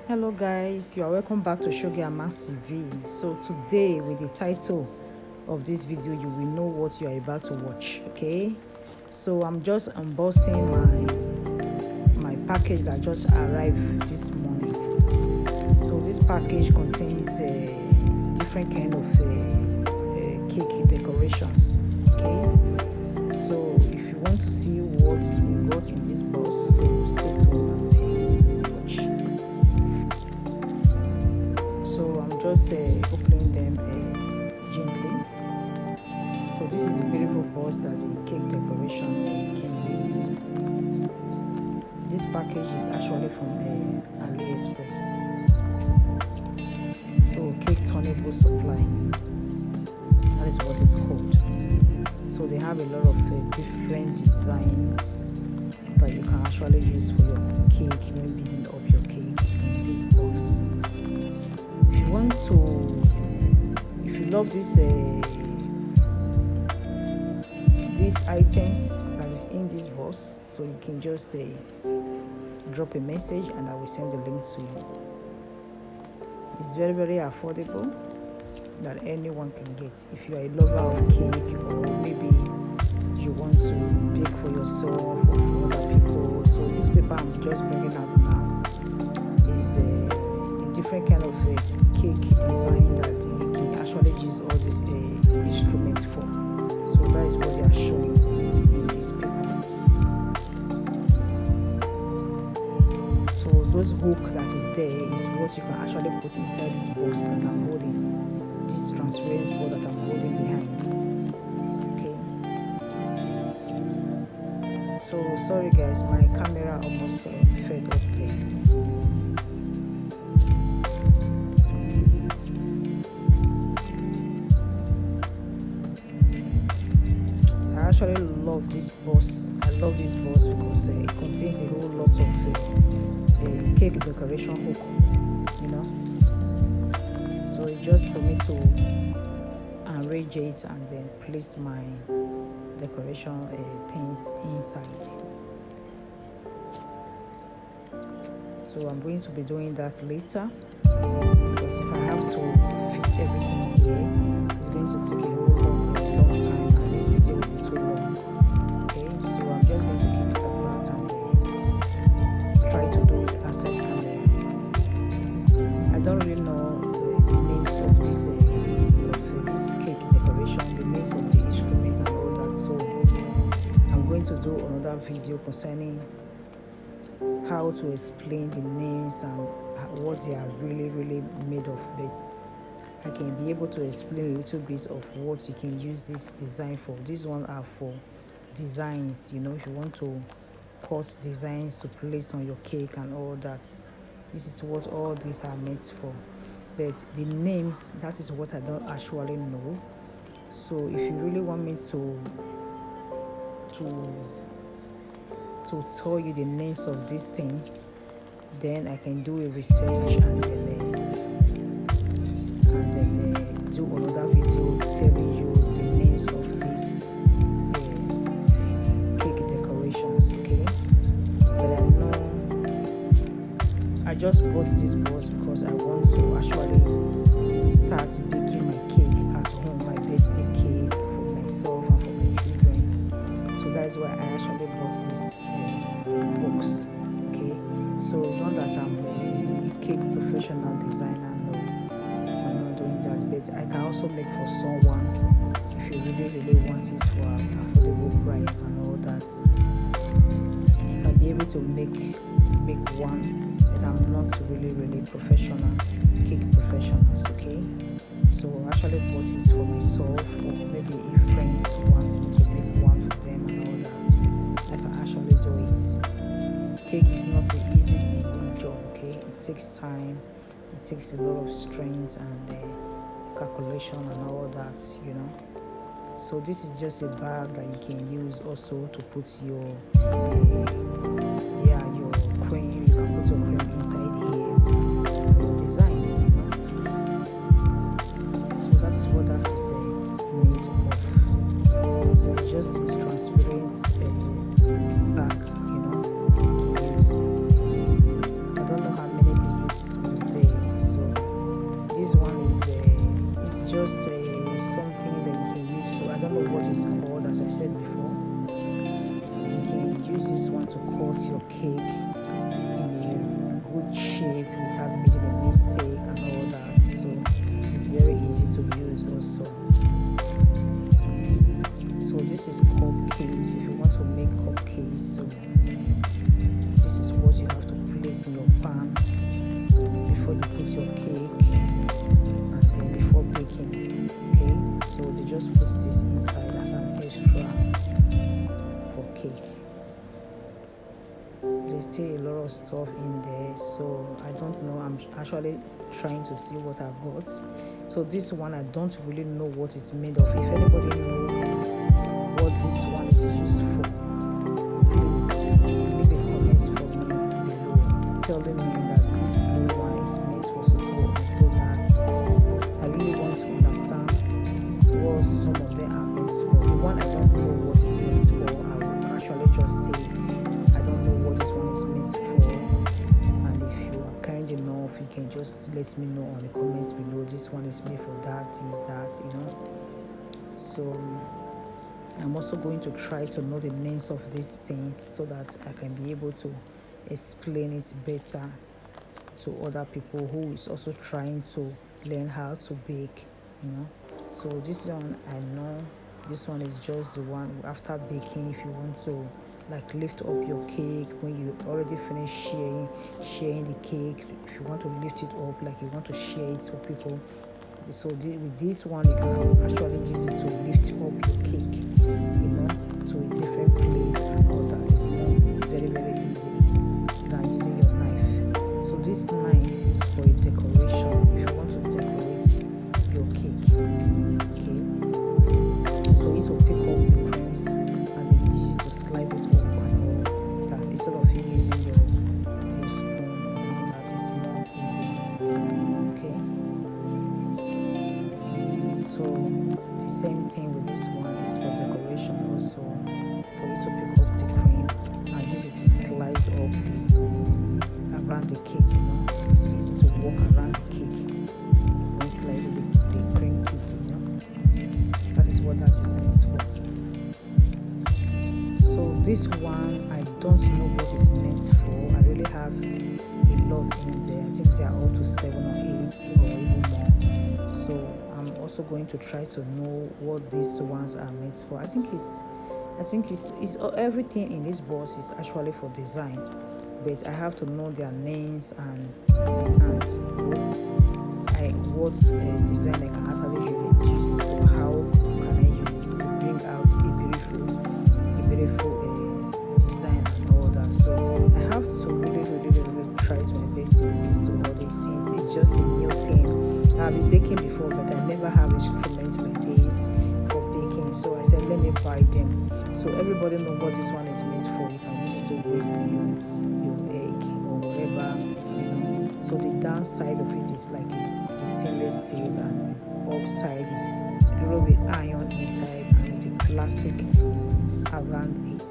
Hello guys, you are welcome back to Shogi and Max TV. So today with the title of this video you will know what you are about to watch. Okay, so I'm just unboxing my package that just arrived this morning. So this package contains different kind of cake decorations. Okay, so if you want to see what we got in this box, so stay tuned and watch. So I'm just opening them gently. So this is the beautiful box that the cake decoration came with. This package is actually from Aliexpress. So cake turnable supply, that is what it's called. So they have a lot of different designs that you can actually use for your cake when building up your cake in this box. If you love these items that is in this box, so you can just drop a message and I will send the link to you. It's very, very affordable that anyone can get. If you are a lover of cake, or maybe you want to bake for yourself or for other people, so this paper I'm just bringing out now is a different kind of cake design that you can actually use all these instruments for. So that is what they are showing in this paper. So those hook that is there is what you can actually put inside this box that I'm holding, this transparent board that I'm holding behind. Okay, so sorry guys, my camera almost fell up there. I actually love this box. I love this box because it contains a whole lot of cake decoration hook, you know. So it's just for me to arrange it and then place my decoration things inside. So I'm going to be doing that later, because if I have to fix everything here, it's going to take a whole long time, and this video will be too long. Okay, so I'm just going to keep it apart and try to do it outside camera. I don't really know the names of this cake decoration, the names of the instruments and all that, so I'm going to do another video concerning how to explain the names and what they are really made of, but I can be able to explain a little bit of what you can use this design for. These ones are for designs, you know, if you want to cut designs to place on your cake and all that. This is what all these are meant for. But the names, that is what I don't actually know. So if you really want me to tell you the names of these things, then I can do a research and then do another video telling you the names of these cake decorations. Okay, but I know I just bought this box because I want to actually start baking my cake at home, my birthday cake for myself and for my children. So that is why I actually bought this box. Okay, so it's not that I'm a cake professional designer. No, I'm not doing that. But I can also make for someone if you really want it for an affordable price and all that. You can be able to make one, but I'm not really professional cake professionals. Okay, so I actually bought it for myself, or maybe if friends want me to make one for them and all that, I can actually do it. Cake is not an easy job. Okay, it takes time, it takes a lot of strength and calculation and all that, you know. So this is just a bag that you can use also to put your your cream. You can put your cream inside here for your design, you know. So that is what that is made of. So it's just a transparent bag, you know, that you can use. I don't know how many pieces said before, you can use this one to cut your cake in a good shape without making a mistake and all that. So it's very easy to use also. So this is cupcakes. If you want to make cupcakes, so this is what you have to place in your pan before you put your cake and then before baking. Okay, so they just put this inside as an extra for cake. There's still a lot of stuff in there, so I don't know. I'm actually trying to see what I've got. So this one, I don't really know what it's made of. If anybody knows what this one is used for, please leave a comment for me below telling me that this blue one is made for so that I really want to understand what some of them are meant for. The one I don't know what it's meant for, I will actually just say I don't know what this one is meant for, and if you are kind enough, you can just let me know on the comments below. This one is made for that, is that, So I'm also going to try to know the names of these things so that I can be able to explain it better to other people who is also trying to learn how to bake. So this one, I know this one is just the one after baking. If you want to lift up your cake when you already finish sharing the cake, if you want to lift it up, you want to share it for people, so with this one you can actually use it to lift up your cake to a different place and all that. It's more very, very easy than using your knife. So this knife is for a decoration. If you want to decorate your cake, okay, so you to pick up the creams and then you use it to slice it up and all that, instead of you using your spoon and all that. It's more easy. Okay, so the same thing with this one is for decoration also, for you to pick up the cream and use it to slice up around the cake. It's easy to walk around the cake when slicing the cream cake. That is what that is meant for. So this one, I don't know what it's meant for. I really have a lot in there. I think they are up to 7 or 8 or even more. So I'm also going to try to know what these ones are meant for. I think it's everything in this box is actually for design, but I have to know their names and what design I can actually use it for. How can I use it to bring out a beautiful design and all that. So I have to really try my best to use to all these things. It's just a new thing. I've been baking before, but I never have instruments like this for baking. So I said, let me buy them. So everybody know what this one is meant for. You can use it to whisk your egg or whatever. So the downside of it is like a stainless steel, and upside is a little bit iron inside and the plastic around it.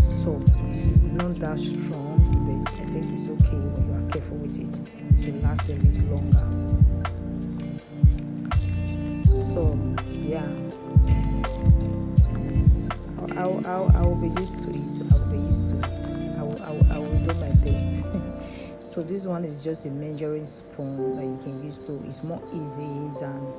So it's not that strong, but I think it's okay when you are careful with it. It will last a bit longer. So yeah, I will be used to it. I will do my best. So this one is just a measuring spoon that you can use to. It's more easy than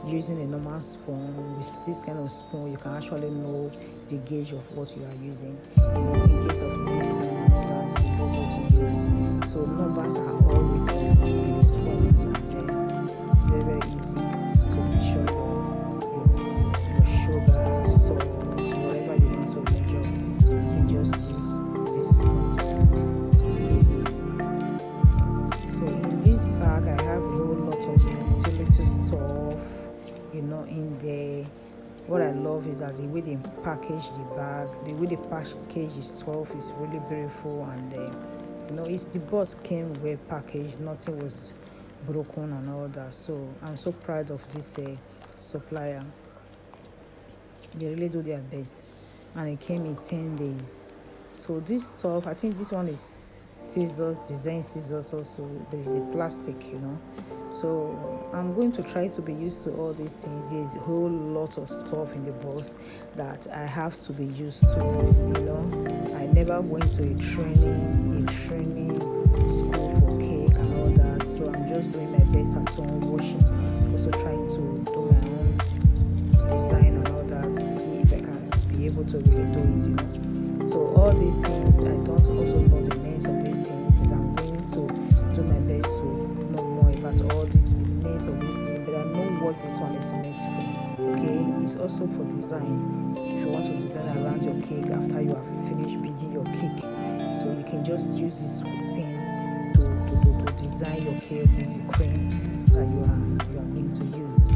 using a normal spoon. With this kind of spoon, you can actually know the gauge of what you are using. In case of next time and all that, you know what to use. So numbers are all written in the spoons, and it's very, very easy to measure your sugar, salt, whatever you want to measure. You can just use these spoons. So in this bag, I have a whole lot of little stuff, in there. What I love is that the way they package the bag, the way they package the stuff is really beautiful, and it's the box came well packaged, nothing was broken and all that. So I'm so proud of this supplier. They really do their best, and it came in 10 days. So this stuff, I think this one is scissors, design scissors also, but it's a plastic, So I'm going to try to be used to all these things. There's a whole lot of stuff in the box that I have to be used to. I never went to a training school for cake and all that. So I'm just doing my best at home, washing, also trying to do my own design and all that, to see if I can be able to really do it, So all these things, I don't also know the names of these things, but I'm going to do my best to know more about all the names of these things. But I know what this one is meant for. Okay, it's also for design. If you want to design around your cake after you have finished beating your cake, so you can just use this thing to design your cake with the cream that you are going to use.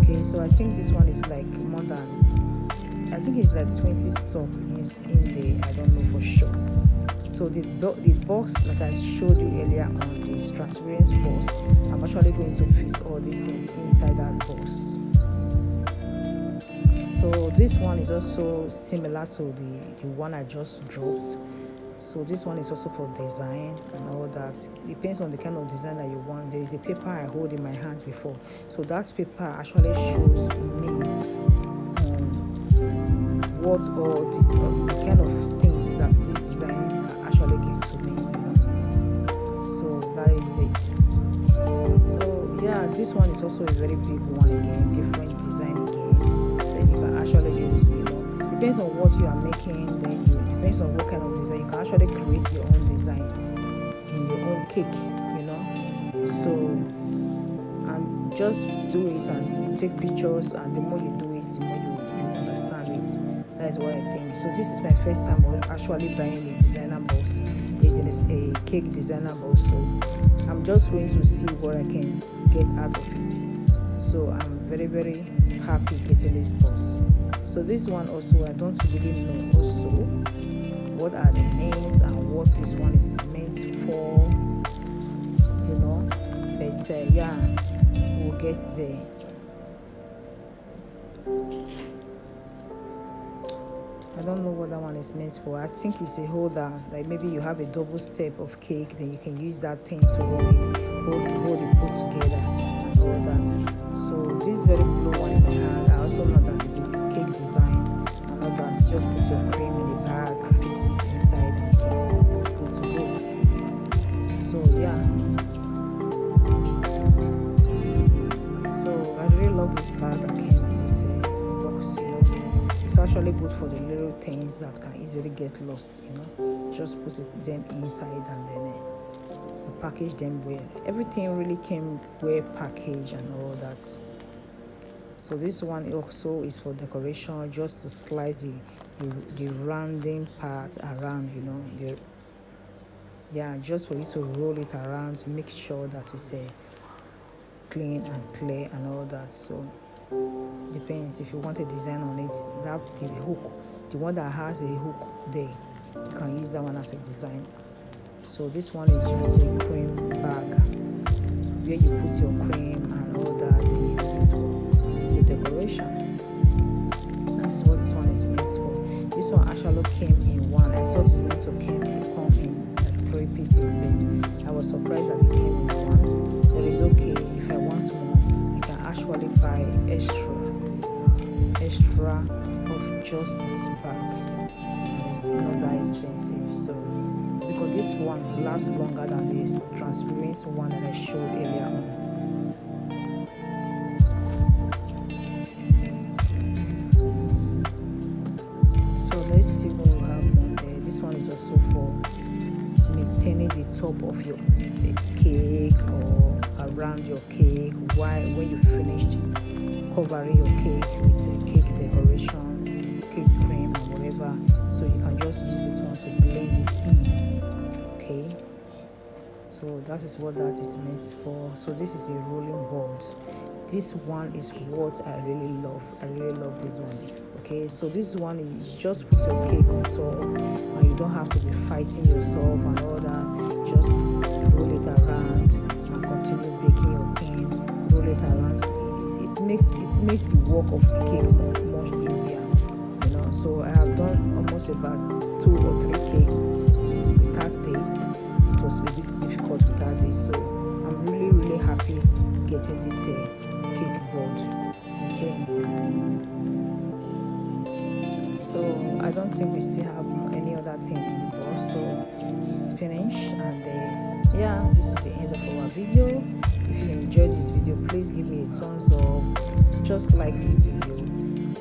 Okay, so I think this one is like more than, I think it's like 20 stuff in there. I don't know for sure. So the box that I showed you earlier on, this transparent box, I'm actually going to fix all these things inside that box. So this one is also similar to the one I just dropped. So this one is also for design and all that. Depends on the kind of design that you want. There is a paper I hold in my hands before. So that paper actually shows me what all this the kind of things that this design actually gives to me. So that is it. So yeah, this one is also a very big one again, different design again that you can actually use. Depends on what you are making, depends on what kind of design. You can actually create your own design in your own cake, So, and just do it and take pictures, and the more you do it, the more you understand it. That is what I think. So this is my first time of actually buying a designer box. It is a cake designer box. So I'm just going to see what I can get out of it. So I'm very, very happy getting this box. So this one also, I don't really know also what are the names and what this one is meant for, but yeah, we'll get there. I don't know what that one is meant for. I think it's a holder, like maybe you have a double step of cake, then you can use that thing to hold it put together and all that. So this very blue one in my hand, I also know that it's a cake design and all that. Just put your cream in the bag, fix this inside, and you can go to go. So yeah. So I really love this bag that came with this box. It's actually good for the little things that can easily get lost. Just put them inside and then you package them well. Everything really came well packaged and all that. So this one also is for decoration, just to slice the rounding part around, just for you to roll it around to make sure that it's clean and clear and all that. So depends if you want a design on it. That the hook, the one that has a hook there, you can use that one as a design. So this one is just a cream bag where you put your cream and all that, and you use it for your decoration. That is what this one is meant for. This one actually came in one. I thought it's going to come in like 3 pieces, but I was surprised that it came in one. But it's okay. If I want more, I can actually buy extra of just this bag, and it's not that expensive. So because this one lasts longer than the transparent one that I showed earlier on. So let's see what we have on there. This one is also for maintaining the top of your cake or around your cake when you finished covering your cake with a cake decoration, cake cream or whatever. So you can just use this one to blend it in. Okay, so that is what that is meant for. So this is a rolling board. This one is what I really love. I really love this one. Okay, so this one is just put your cake on top and you don't have to be fighting yourself and all that. Just roll it around and continue baking your thing. Roll it around. It makes the work of the cake much easier. So I have done almost about 2 or 3 cakes without this, getting this cake board. Okay, so I don't think we still have any other thing in the box, so it's finished. And yeah, this is the end of our video. If you enjoyed this video, please give me a thumbs up, just like this video,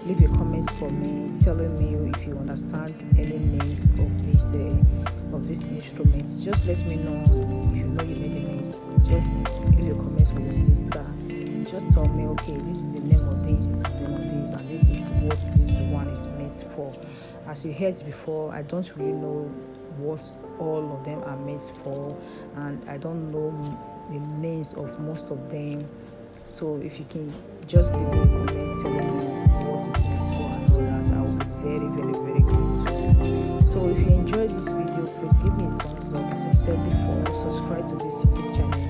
leave a comment for me telling me if you understand any names of this instrument. Just let me know if you know the names. Just leave a comment for your sister. Just tell me, okay, this is the name of this is the name of this, and this is what this one is meant for. As you heard before, I don't really know what all of them are meant for, and I don't know the names of most of them. So if you can just leave me a comment telling me what it's meant for and all that, I will be very, very, very grateful. So if you enjoyed this video, please give me a thumbs up. As I said before, subscribe to this YouTube channel